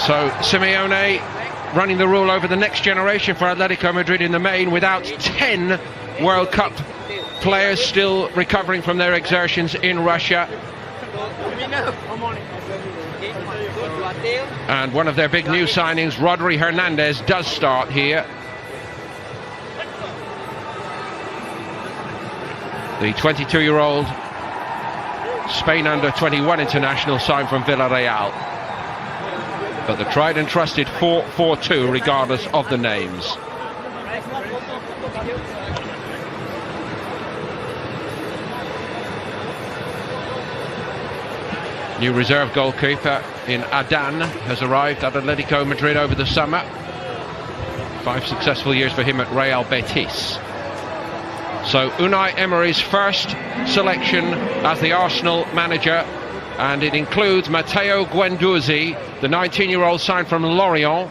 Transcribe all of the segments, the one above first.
So Simeone running the rule over the next generation for Atletico Madrid in the main, without 10 World Cup players still recovering from their exertions in Russia. And one of their big new signings, Rodri Hernandez, does start here. The 22-year-old Spain under-21 international signed from Villarreal. But the tried and trusted 4-4-2 regardless of the names. New reserve goalkeeper in Adan has arrived at Atletico Madrid over the summer. 5 successful years for him at Real Betis. So Unai Emery's first selection as the Arsenal manager, and it includes Matteo Guendouzi, the 19-year-old signed from Lorient.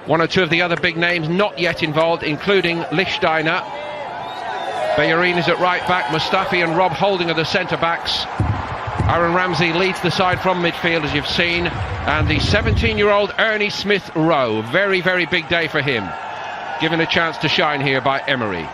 One or two of the other big names not yet involved, including Lichtsteiner. Bellerin is at right back, Mustafi and Rob Holding are the centre-backs. Aaron Ramsey leads the side from midfield, as you've seen, and the 17-year-old Ernie Smith-Rowe, very, very big day for him, given a chance to shine here by Emery.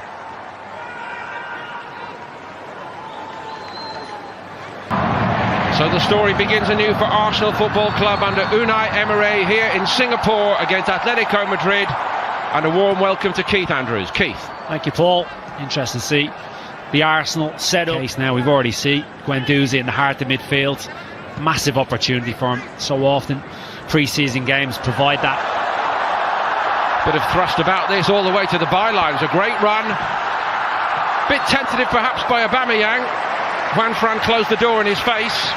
So the story begins anew for Arsenal Football Club under Unai Emery here in Singapore against Atletico Madrid, and a warm welcome to Keith Andrews. Keith. Thank you, Paul. Interesting to see the Arsenal set-up case now. We've already seen Guendouzi in the heart of midfield. Massive opportunity for him. So often pre-season games provide that. Bit of thrust about this all the way to the bylines. A great run. Bit tentative perhaps by Aubameyang. Juan Fran closed the door in his face.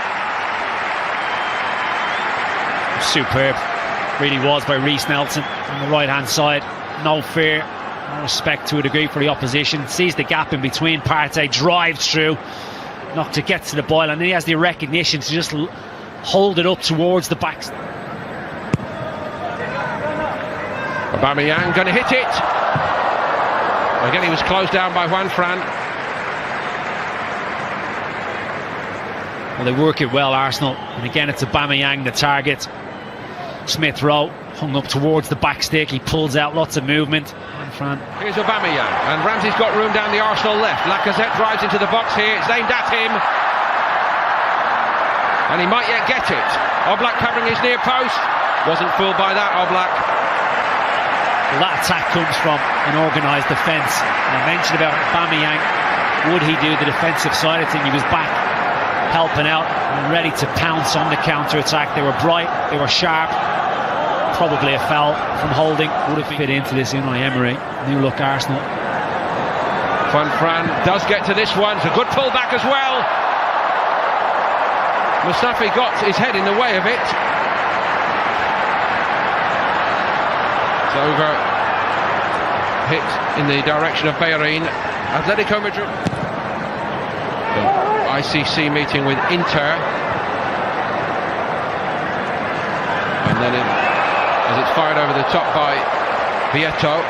Superb. Really was by Reece Nelson on the right-hand side. No fear. No respect to a degree for the opposition. Sees the gap in between. Partey drives through. Not to get to the ball, and then he has the recognition to just hold it up towards the back. Aubameyang going to hit it. Again, he was closed down by Juan Fran. Well, they work it well, Arsenal, and again it's Aubameyang the target. Smith-Rowe hung up towards the back stick. He pulls out, lots of movement. Fran. Here's Aubameyang, and Ramsey's got room down the Arsenal left. Lacazette drives into the box here. It's aimed at him, and he might yet get it. Oblak covering his near post. Wasn't fooled by that, Oblak. Well, that attack comes from an organised defence. I mentioned about Aubameyang. Would he do the defensive side? I think he was back helping out and ready to pounce on the counter-attack. They were bright, they were sharp. Probably a foul from Holding. Would have fit into this Unai Emery. New look Arsenal. Juan Fran does get to this one. It's a good pull back as well. Mustafi got his head in the way of it. It's over. Hit in the direction of Bellerin. Atletico Madrid. The ICC meeting with Inter. And then as it's fired over the top by Vietto.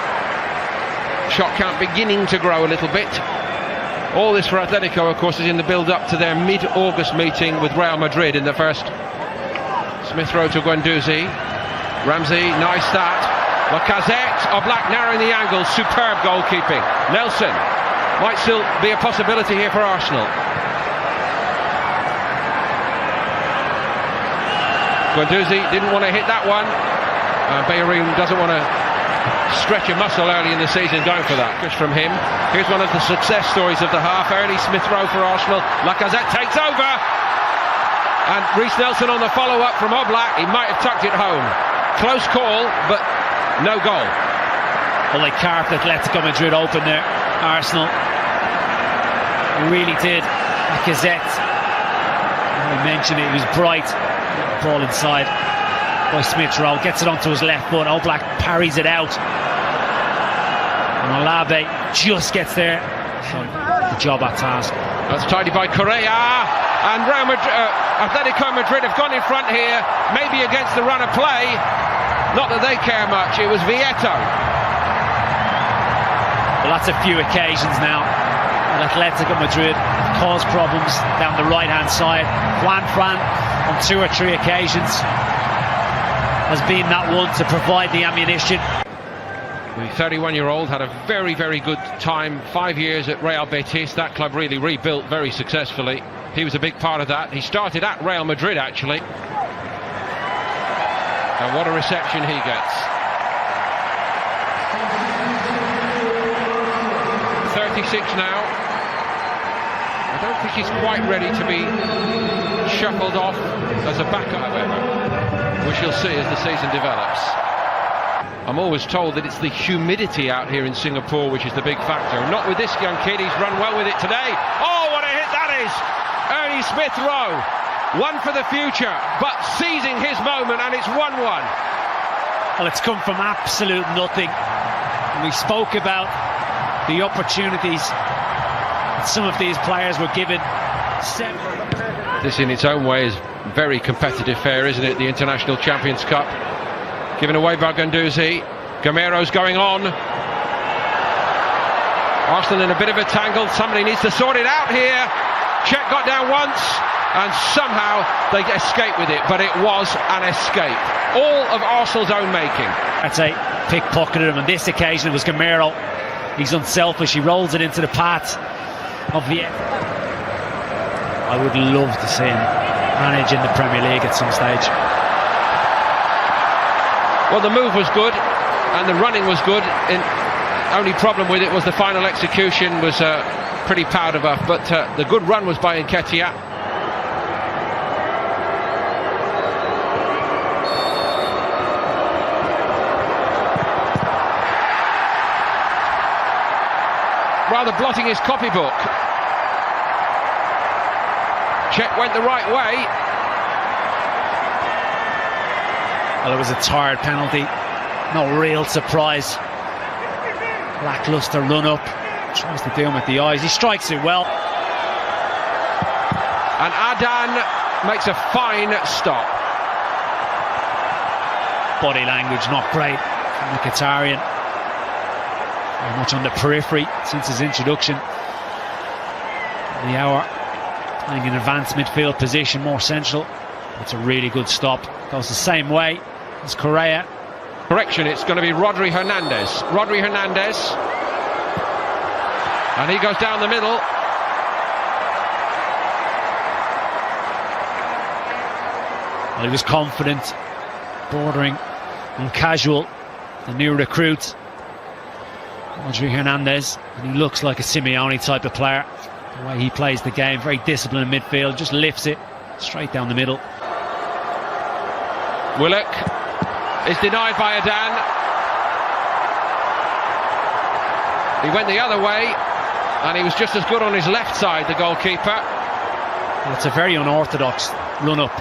Shot count beginning to grow a little bit. All this for Atletico, of course, is in the build-up to their mid-August meeting with Real Madrid in the first. Smith-Rowe to Guendouzi. Ramsey, nice start. Lacazette, Oblak narrowing the angle. Superb goalkeeping. Nelson might still be a possibility here for Arsenal. Guendouzi didn't want to hit that one. Bellerin doesn't want to stretch a muscle early in the season going for that. Just from him. Here's one of the success stories of the half. Early Smith-Rowe for Arsenal. Lacazette takes over. And Reece Nelson on the follow-up from Oblak. He might have tucked it home. Close call, but no goal. Well, they carved Atletico Madrid open there, Arsenal. They really did. Lacazette, I mentioned it, he was bright. Ball inside by Smith-Rowe, gets it onto his left foot. Oblak parries it out, and Olabe just gets there. So, good job at task. That's tidied by Correa, and Atletico Madrid have gone in front here, maybe against the run of play. Not that they care much. It was Vietto. Well, that's a few occasions now. And Atletico Madrid caused problems down the right-hand side. Juan Fran on 2 or 3 occasions. has been that one to provide the ammunition. The 31-year-old had a very, very good time, 5 years at Real Betis. That club really rebuilt very successfully. He was a big part of that. He started at Real Madrid, actually. And what a reception he gets. 36 now. I don't think he's quite ready to be shuffled off as a backup, however. We shall see as the season develops. I'm always told that it's the humidity out here in Singapore which is the big factor. Not with this young kid, he's run well with it today. Oh, what a hit that is! Ernie Smith-Rowe, one for the future, but seizing his moment, and it's 1-1. Well, it's come from absolute nothing. We spoke about the opportunities that some of these players were given. This in its own way is very competitive fare, isn't it? The International Champions Cup. Given away by Guendouzi. Gamero's going on. Arsenal in a bit of a tangle. Somebody needs to sort it out here. Czech got down once, and somehow they escape with it, but it was an escape. All of Arsenal's own making. I'd say pickpocketed him. On this occasion it was Gamero. He's unselfish. He rolls it into the path of the... I would love to see him manage in the Premier League at some stage. Well, the move was good and the running was good. Only problem with it was the final execution was pretty powder buff, but the good run was by Nketiah. Rather blotting his copybook. Czech went the right way. Well, it was a tired penalty. No real surprise. Lackluster run up. Tries to do him with the eyes. He strikes it well. And Adan makes a fine stop. Body language not great from the Qatarian. Very much on the periphery since his introduction. The hour playing in advanced midfield position, more central. It's a really good stop. Goes the same way as Correa. Correction, it's going to be Rodri Hernandez. Rodri Hernandez. And he goes down the middle. Well, he was confident, bordering on casual. The new recruit, Rodri Hernandez. And he looks like a Simeone type of player. The way he plays the game, very disciplined in midfield, just lifts it straight down the middle. Willock is denied by Adan. He went the other way, and he was just as good on his left side, the goalkeeper. Well, it's a very unorthodox run-up.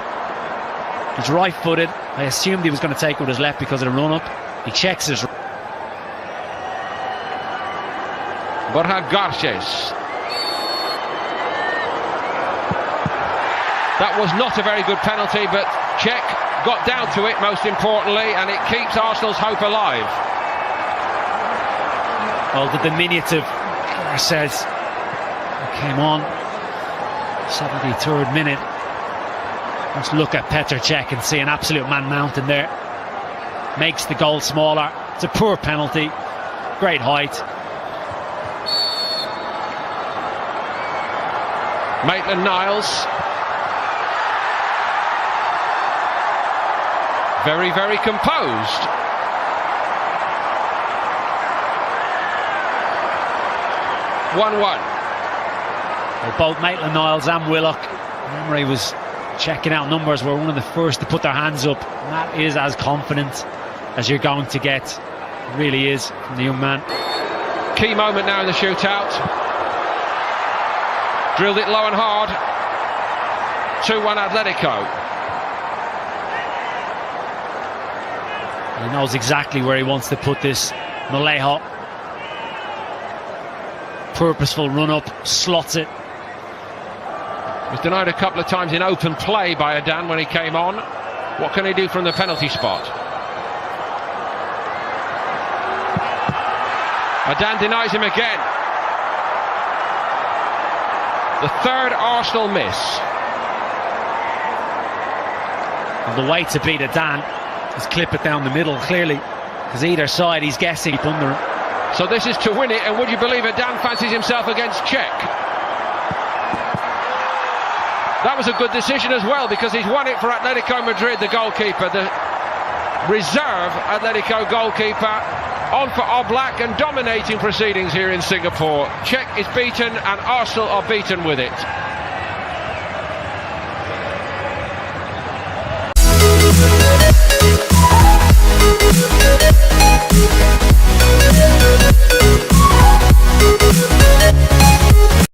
He's right-footed. I assumed he was going to take with his left because of the run-up. He checks his... Borja Garces. That was not a very good penalty, but Czech got down to it, most importantly, and it keeps Arsenal's hope alive. Well, the diminutive Garces came on 73rd minute. Let's look at Petr Cech and see an absolute man mountain there. Makes the goal smaller. It's a poor penalty. Great height. Maitland-Niles. Very, very composed. Well, both Maitland-Niles and Willock, Emery was checking out numbers, were one of the first to put their hands up. And that is as confident as you're going to get. It really is from the young man. Key moment now in the shootout. Drilled it low and hard. 2-1 Atletico. He knows exactly where he wants to put this. Malejo. Purposeful run-up, slots it. Was denied a couple of times in open play by Adan when he came on. What can he do from the penalty spot? Adan denies him again. The third Arsenal miss. And the way to beat Adan Just clip it down the middle, clearly, because either side he's guessing under him. So this is to win it, and would you believe it, Dan fancies himself against Czech. That was a good decision as well, because he's won it for Atletico Madrid, the goalkeeper, the reserve Atletico goalkeeper, on for Oblak and dominating proceedings here in Singapore. Czech is beaten and Arsenal are beaten with it.